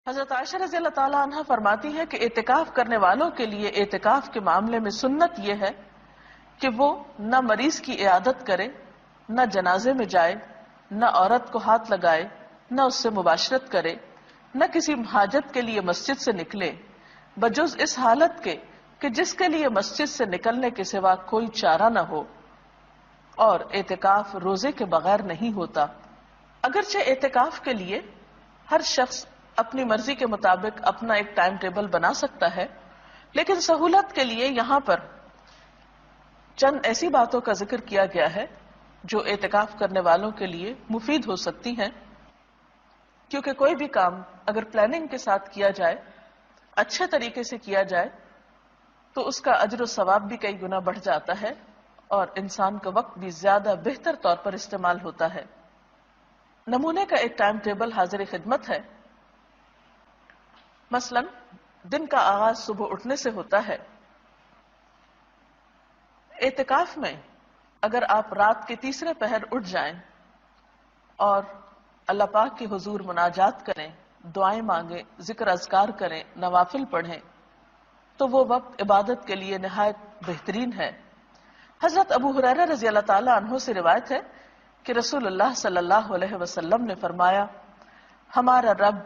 حضرت عائشہ رضی اللہ تعالیٰ عنہ فرماتی ہے کہ اعتکاف کرنے والوں کے لیے اعتکاف کے معاملے میں سنت یہ ہے کہ وہ نہ مریض کی عیادت کرے، نہ جنازے میں جائے، نہ عورت کو ہاتھ لگائے، نہ اس سے مباشرت کرے، نہ کسی حاجت کے لیے مسجد سے نکلے بجز اس حالت کے کہ جس کے لیے مسجد سے نکلنے کے سوا کوئی چارہ نہ ہو، اور اعتکاف روزے کے بغیر نہیں ہوتا۔ اگرچہ اعتکاف کے لیے ہر شخص اپنی مرضی کے مطابق اپنا ایک ٹائم ٹیبل بنا سکتا ہے، لیکن سہولت کے لیے یہاں پر چند ایسی باتوں کا ذکر کیا گیا ہے جو اعتکاف کرنے والوں کے لیے مفید ہو سکتی ہیں، کیونکہ کوئی بھی کام اگر پلاننگ کے ساتھ کیا جائے، اچھے طریقے سے کیا جائے، تو اس کا اجر و ثواب بھی کئی گنا بڑھ جاتا ہے اور انسان کا وقت بھی زیادہ بہتر طور پر استعمال ہوتا ہے۔ نمونے کا ایک ٹائم ٹیبل حاضر خدمت ہے۔ مثلا دن کا آغاز صبح اٹھنے سے ہوتا ہے۔ اعتکاف میں اگر آپ رات کے تیسرے پہر اٹھ جائیں اور اللہ پاک کے حضور مناجات کریں، دعائیں مانگیں، ذکر اذکار کریں، نوافل پڑھیں، تو وہ وقت عبادت کے لیے نہایت بہترین ہے۔ حضرت ابو ہریرہ رضی اللہ تعالی عنہ سے روایت ہے کہ رسول اللہ صلی اللہ علیہ وسلم نے فرمایا، ہمارا رب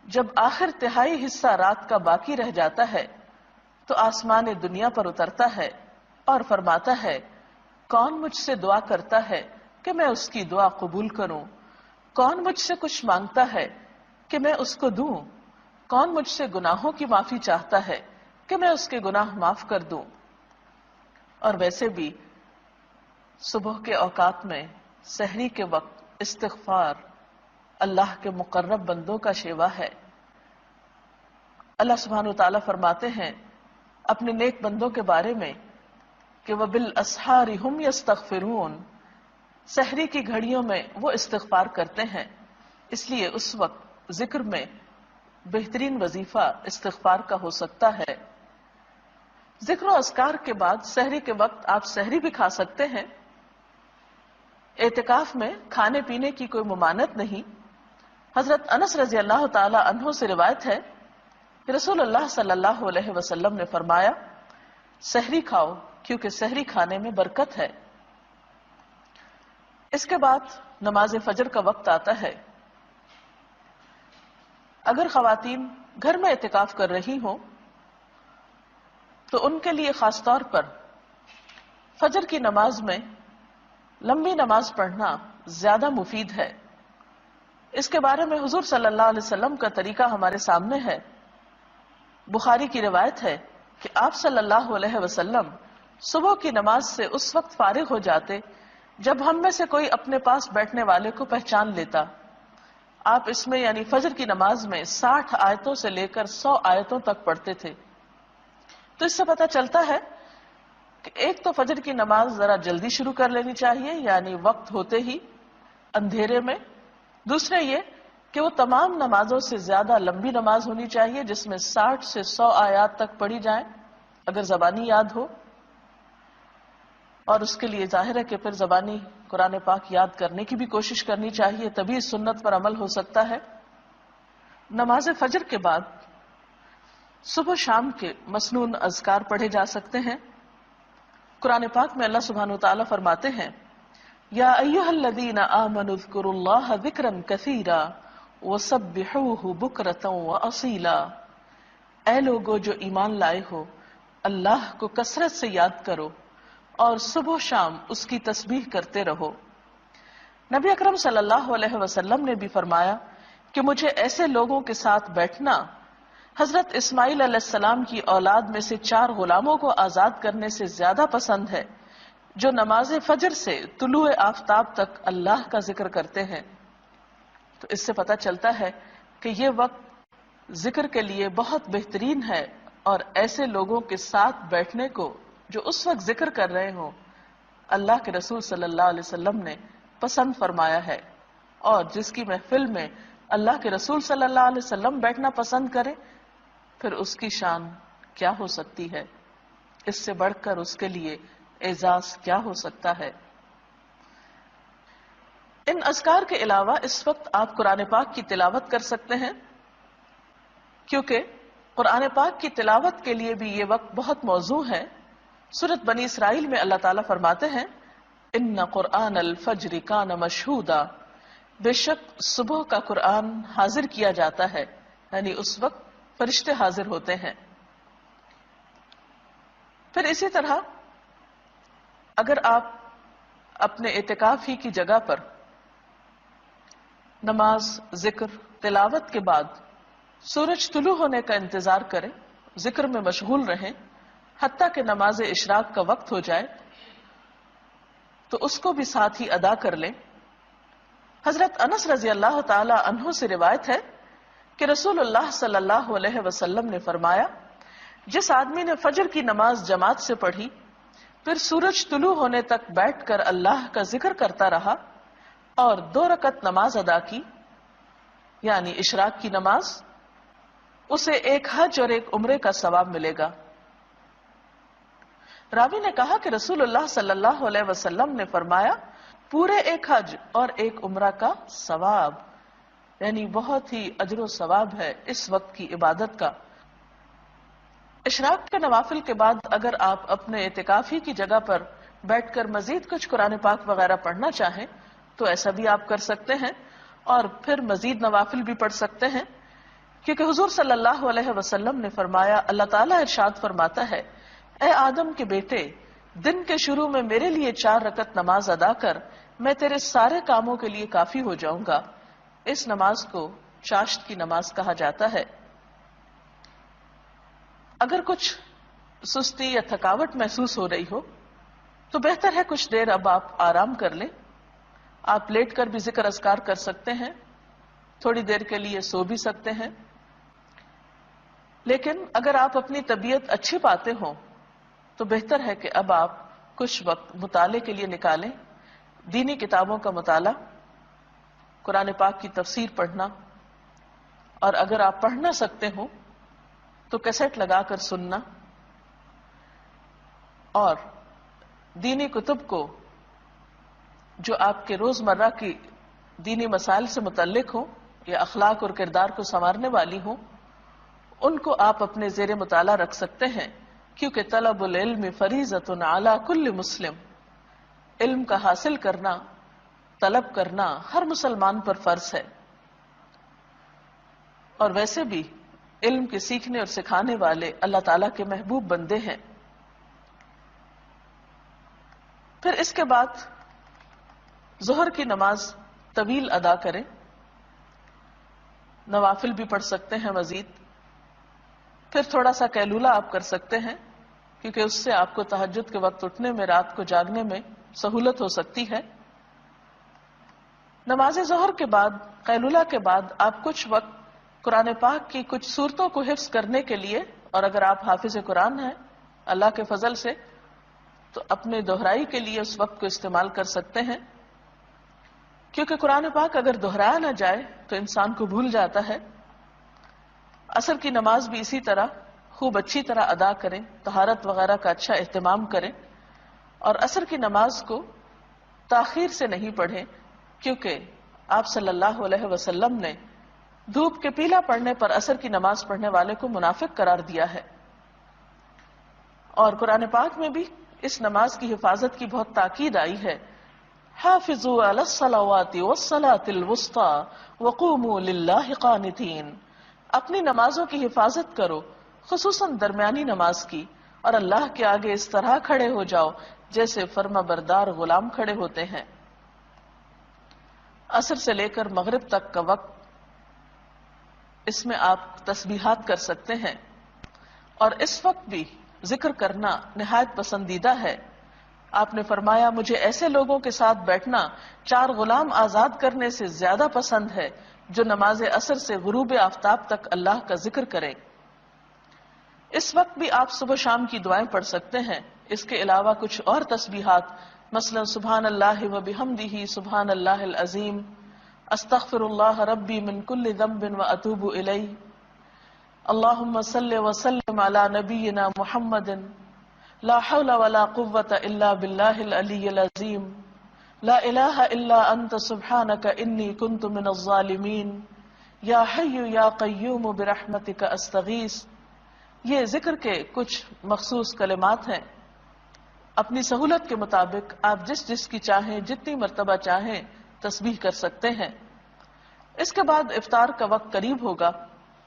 جب آخر تہائی حصہ رات کا باقی رہ جاتا ہے تو آسمان دنیا پر اترتا ہے اور فرماتا ہے، کون مجھ سے دعا کرتا ہے کہ میں اس کی دعا قبول کروں؟ کون مجھ سے کچھ مانگتا ہے کہ میں اس کو دوں؟ کون مجھ سے گناہوں کی معافی چاہتا ہے کہ میں اس کے گناہ معاف کر دوں؟ اور ویسے بھی صبح کے اوقات میں سحری کے وقت استغفار اللہ کے مقرب بندوں کا شیوا ہے۔ اللہ سبحانہ وتعالی فرماتے ہیں اپنے نیک بندوں کے بارے میں کہ وَبِالْأَسْحَارِ هُمْ يَسْتَغْفِرُونَ، سحری کی گھڑیوں میں وہ استغفار کرتے ہیں، اس لیے اس وقت ذکر میں بہترین وظیفہ استغفار کا ہو سکتا ہے۔ ذکر و اذکار کے بعد سحری کے وقت آپ سحری بھی کھا سکتے ہیں۔ اعتکاف میں کھانے پینے کی کوئی ممانعت نہیں۔ حضرت انس رضی اللہ تعالی عنہ سے روایت ہے کہ رسول اللہ صلی اللہ علیہ وسلم نے فرمایا، سحری کھاؤ کیونکہ سحری کھانے میں برکت ہے۔ اس کے بعد نماز فجر کا وقت آتا ہے۔ اگر خواتین گھر میں اعتکاف کر رہی ہوں تو ان کے لیے خاص طور پر فجر کی نماز میں لمبی نماز پڑھنا زیادہ مفید ہے۔ اس کے بارے میں حضور صلی اللہ علیہ وسلم کا طریقہ ہمارے سامنے ہے۔ بخاری کی روایت ہے کہ آپ صلی اللہ علیہ وسلم صبح کی نماز سے اس وقت فارغ ہو جاتے جب ہم میں سے کوئی اپنے پاس بیٹھنے والے کو پہچان لیتا۔ آپ اس میں یعنی فجر کی نماز میں 60 آیتوں سے لے کر 100 آیتوں تک پڑھتے تھے۔ تو اس سے پتہ چلتا ہے کہ ایک تو فجر کی نماز ذرا جلدی شروع کر لینی چاہیے، یعنی وقت ہوتے ہی اندھیرے میں۔ دوسرے یہ کہ وہ تمام نمازوں سے زیادہ لمبی نماز ہونی چاہیے جس میں 60 سے 100 آیات تک پڑھی جائیں اگر زبانی یاد ہو، اور اس کے لیے ظاہر ہے کہ پھر زبانی قرآن پاک یاد کرنے کی بھی کوشش کرنی چاہیے، تبھی اس سنت پر عمل ہو سکتا ہے۔ نماز فجر کے بعد صبح شام کے مسنون اذکار پڑھے جا سکتے ہیں۔ قرآن پاک میں اللہ سبحانہ وتعالی فرماتے ہیں، یا ایھا الذین آمنوا اذکروا اللہ ذکرا کثیرا وسبحوہ بکرۃ واصیلا، اے لوگو جو ایمان لائے ہو، اللہ کو کثرت سے یاد کرو اور صبح و شام اس کی تسبیح کرتے رہو۔ نبی اکرم صلی اللہ علیہ وسلم نے بھی فرمایا کہ مجھے ایسے لوگوں کے ساتھ بیٹھنا حضرت اسماعیل علیہ السلام کی اولاد میں سے 4 غلاموں کو آزاد کرنے سے زیادہ پسند ہے جو نماز فجر سے طلوع آفتاب تک اللہ کا ذکر کرتے ہیں۔ تو اس سے پتہ چلتا ہے کہ یہ وقت ذکر کے لیے بہت بہترین ہے، اور ایسے لوگوں کے ساتھ بیٹھنے کو جو اس وقت ذکر کر رہے ہوں اللہ کے رسول صلی اللہ علیہ وسلم نے پسند فرمایا ہے، اور جس کی محفل میں اللہ کے رسول صلی اللہ علیہ وسلم بیٹھنا پسند کرے پھر اس کی شان کیا ہو سکتی ہے، اس سے بڑھ کر اس کے لیے اعزاز کیا ہو سکتا ہے۔ ان اذکار کے علاوہ اس وقت آپ قرآن پاک کی تلاوت کر سکتے ہیں۔ کیونکہ قرآن پاک کی تلاوت کے لیے بھی یہ وقت بہت موزوں ہے۔ سورۃ بنی اسرائیل میں اللہ تعالیٰ فرماتے ہیں ان قرآن الفجر کان مشہودا، بے شک صبح کا قرآن حاضر کیا جاتا ہے، یعنی اس وقت فرشتے حاضر ہوتے ہیں۔ پھر اسی طرح اگر آپ اپنے اعتکاف ہی کی جگہ پر نماز، ذکر، تلاوت کے بعد سورج طلوع ہونے کا انتظار کریں، ذکر میں مشغول رہیں حتیٰ کہ نماز اشراق کا وقت ہو جائے، تو اس کو بھی ساتھ ہی ادا کر لیں۔ حضرت انس رضی اللہ تعالی عنہ سے روایت ہے کہ رسول اللہ صلی اللہ علیہ وسلم نے فرمایا، جس آدمی نے فجر کی نماز جماعت سے پڑھی پھر سورج طلوع ہونے تک بیٹھ کر اللہ کا ذکر کرتا رہا اور 2 رکعت نماز ادا کی، یعنی اشراق کی نماز، اسے ایک حج اور ایک عمرے کا ثواب ملے گا۔ راوی نے کہا کہ رسول اللہ صلی اللہ علیہ وسلم نے فرمایا پورے ایک حج اور ایک عمرہ کا ثواب، یعنی بہت ہی اجر و ثواب ہے اس وقت کی عبادت کا۔ اشراق کے نوافل کے بعد اگر آپ اپنے اعتکافی کی جگہ پر بیٹھ کر مزید کچھ قرآن پاک وغیرہ پڑھنا چاہیں تو ایسا بھی آپ کر سکتے ہیں، اور پھر مزید نوافل بھی پڑھ سکتے ہیں، کیونکہ حضور صلی اللہ علیہ وسلم نے فرمایا، اللہ تعالیٰ ارشاد فرماتا ہے، اے آدم کے بیٹے، دن کے شروع میں میرے لیے 4 رکعت نماز ادا کر، میں تیرے سارے کاموں کے لیے کافی ہو جاؤں گا۔ اس نماز کو چاشت کی نماز کہا جاتا ہے۔ اگر کچھ سستی یا تھکاوٹ محسوس ہو رہی ہو تو بہتر ہے کچھ دیر اب آپ آرام کر لیں۔ آپ لیٹ کر بھی ذکر اذکار کر سکتے ہیں، تھوڑی دیر کے لیے سو بھی سکتے ہیں، لیکن اگر آپ اپنی طبیعت اچھی پاتے ہوں تو بہتر ہے کہ اب آپ کچھ وقت مطالعے کے لیے نکالیں، دینی کتابوں کا مطالعہ، قرآن پاک کی تفسیر پڑھنا، اور اگر آپ پڑھ نہ سکتے ہوں تو کیسٹ لگا کر سننا، اور دینی کتب کو جو آپ کے روزمرہ کی دینی مسائل سے متعلق ہوں یا اخلاق اور کردار کو سنوارنے والی ہوں، ان کو آپ اپنے زیر مطالعہ رکھ سکتے ہیں، کیونکہ طلب العلم فریضۃ علی کل مسلم، علم کا حاصل کرنا، طلب کرنا ہر مسلمان پر فرض ہے۔ اور ویسے بھی علم کے سیکھنے اور سکھانے والے اللہ تعالیٰ کے محبوب بندے ہیں۔ پھر اس کے بعد ظہر کی نماز طویل ادا کریں، نوافل بھی پڑھ سکتے ہیں مزید، پھر تھوڑا سا قیلولہ آپ کر سکتے ہیں، کیونکہ اس سے آپ کو تہجد کے وقت اٹھنے میں، رات کو جاگنے میں سہولت ہو سکتی ہے۔ نماز ظہر کے بعد، قیلولہ کے بعد آپ کچھ وقت قرآن پاک کی کچھ صورتوں کو حفظ کرنے کے لیے، اور اگر آپ حافظ قرآن ہیں اللہ کے فضل سے تو اپنے دہرائی کے لیے اس وقت کو استعمال کر سکتے ہیں، کیونکہ قرآن پاک اگر دہرایا نہ جائے تو انسان کو بھول جاتا ہے۔ عصر کی نماز بھی اسی طرح خوب اچھی طرح ادا کریں، طہارت وغیرہ کا اچھا اہتمام کریں، اور عصر کی نماز کو تاخیر سے نہیں پڑھیں، کیونکہ آپ صلی اللہ علیہ وسلم نے دھوپ کے پیلا پڑنے پر عصر کی نماز پڑھنے والے کو منافق قرار دیا ہے۔ اور قرآن پاک میں بھی اس نماز کی حفاظت کی بہت تاکید آئی ہے، حافظوا علی الصلوات والصلاة الوسطى وقوموا للہ قانتین، اپنی نمازوں کی حفاظت کرو، خصوصاً درمیانی نماز کی، اور اللہ کے آگے اس طرح کھڑے ہو جاؤ جیسے فرما بردار غلام کھڑے ہوتے ہیں۔ عصر سے لے کر مغرب تک کا وقت، اس میں آپ تسبیحات کر سکتے ہیں، اور اس وقت بھی ذکر کرنا نہایت پسندیدہ ہے۔ آپ نے فرمایا، مجھے ایسے لوگوں کے ساتھ بیٹھنا 4 غلام آزاد کرنے سے زیادہ پسند ہے جو نماز عصر سے غروب آفتاب تک اللہ کا ذکر کرے۔ اس وقت بھی آپ صبح شام کی دعائیں پڑھ سکتے ہیں۔ اس کے علاوہ کچھ اور تسبیحات، مثلا سبحان اللہ و بحمدہ، سبحان اللہ العظیم، استغفر اللہ ربی من کل ذنب و اتوب الیہ، اللہم صلی وسلم علی نبینا محمد، لا حول ولا قوة الا باللہ العلی العظیم، لا الہ الا انت سبحانک انی کنت من الظالمین، یا حی یا قیوم برحمتک استغیث، یہ ذکر کے کچھ مخصوص کلمات ہیں. اپنی سہولت کے مطابق آپ جس جس کی چاہیں جتنی مرتبہ چاہیں تسبیح کر سکتے ہیں. اس کے بعد افطار کا وقت قریب ہوگا،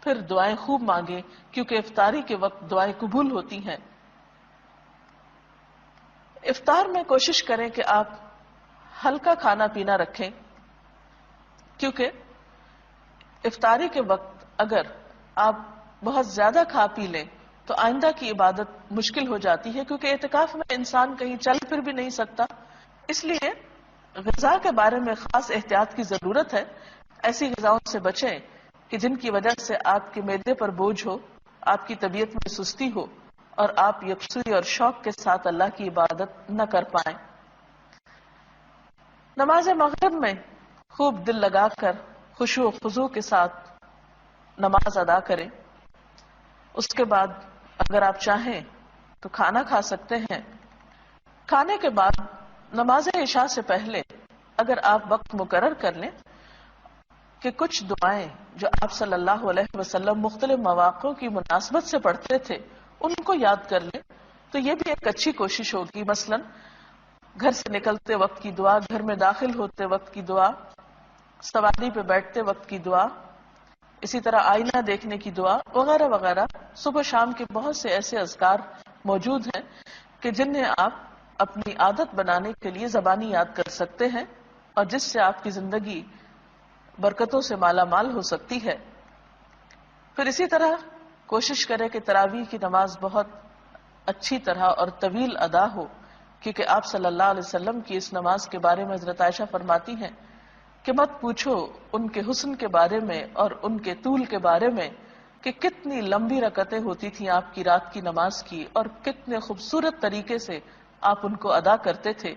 پھر دعائیں خوب مانگیں کیونکہ افطاری کے وقت دعائیں قبول ہوتی ہیں. افطار میں کوشش کریں کہ آپ ہلکا کھانا پینا رکھیں، کیونکہ افطاری کے وقت اگر آپ بہت زیادہ کھا پی لیں تو آئندہ کی عبادت مشکل ہو جاتی ہے، کیونکہ اعتکاف میں انسان کہیں چل پھر بھی نہیں سکتا. اس لیے غذا کے بارے میں خاص احتیاط کی ضرورت ہے. ایسی غذاؤں سے بچیں کہ جن کی وجہ سے آپ کے معدے پر بوجھ ہو، آپ کی طبیعت میں سستی ہو اور آپ یکسوئی اور شوق کے ساتھ اللہ کی عبادت نہ کر پائیں. نماز مغرب میں خوب دل لگا کر خشوع و خضوع کے ساتھ نماز ادا کریں. اس کے بعد اگر آپ چاہیں تو کھانا کھا سکتے ہیں. کھانے کے بعد نماز عشاء سے پہلے اگر آپ وقت مقرر کر لیں کہ کچھ دعائیں جو آپ صلی اللہ علیہ وسلم مختلف مواقع کی مناسبت سے پڑھتے تھے ان کو یاد کر لیں تو یہ بھی ایک اچھی کوشش ہوگی. مثلا گھر سے نکلتے وقت کی دعا، گھر میں داخل ہوتے وقت کی دعا، سواری پہ بیٹھتے وقت کی دعا، اسی طرح آئینہ دیکھنے کی دعا وغیرہ وغیرہ. صبح شام کے بہت سے ایسے اذکار موجود ہیں کہ جنہیں آپ اپنی عادت بنانے کے لیے زبانی یاد کر سکتے ہیں اور جس سے آپ کی زندگی برکتوں سے مالا مال ہو سکتی ہے. پھر اسی طرح کوشش کریں کہ تراویح کی نماز بہت اچھی طرح اور طویل ادا ہو، کیونکہ آپ صلی اللہ علیہ وسلم کی اس نماز کے بارے میں حضرت عائشہ فرماتی ہیں کہ مت پوچھو ان کے حسن کے بارے میں اور ان کے طول کے بارے میں کہ کتنی لمبی رکعتیں ہوتی تھیں آپ کی رات کی نماز کی اور کتنے خوبصورت طریقے سے آپ ان کو ادا کرتے تھے.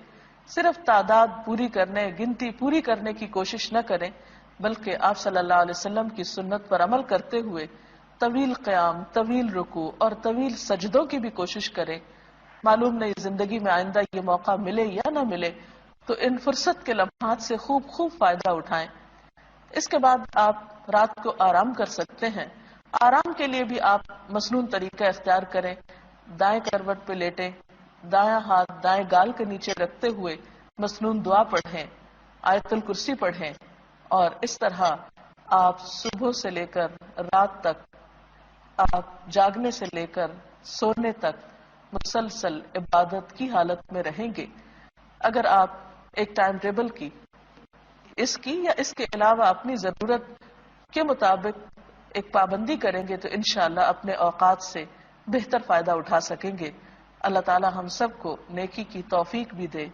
صرف تعداد پوری کرنے، گنتی پوری کرنے کی کوشش نہ کریں بلکہ آپ صلی اللہ علیہ وسلم کی سنت پر عمل کرتے ہوئے طویل قیام، طویل رکوع اور طویل سجدوں کی بھی کوشش کریں. معلوم نہیں زندگی میں آئندہ یہ موقع ملے یا نہ ملے، تو ان فرصت کے لمحات سے خوب خوب فائدہ اٹھائیں. اس کے بعد آپ رات کو آرام کر سکتے ہیں. آرام کے لیے بھی آپ مسنون طریقہ اختیار کریں. دائیں کروٹ پہ لیٹیں، دایاں ہاتھ دائیں گال کے نیچے رکھتے ہوئے مسنون دعا پڑھیں، آیت الکرسی پڑھیں اور اس طرح آپ صبح سے لے کر رات تک، آپ جاگنے سے لے کر سونے تک مسلسل عبادت کی حالت میں رہیں گے. اگر آپ ایک ٹائم ٹیبل کی اس کی یا اس کے علاوہ اپنی ضرورت کے مطابق ایک پابندی کریں گے تو انشاءاللہ اپنے اوقات سے بہتر فائدہ اٹھا سکیں گے. اللہ تعالی ہم سب کو نیکی کی توفیق بھی دے.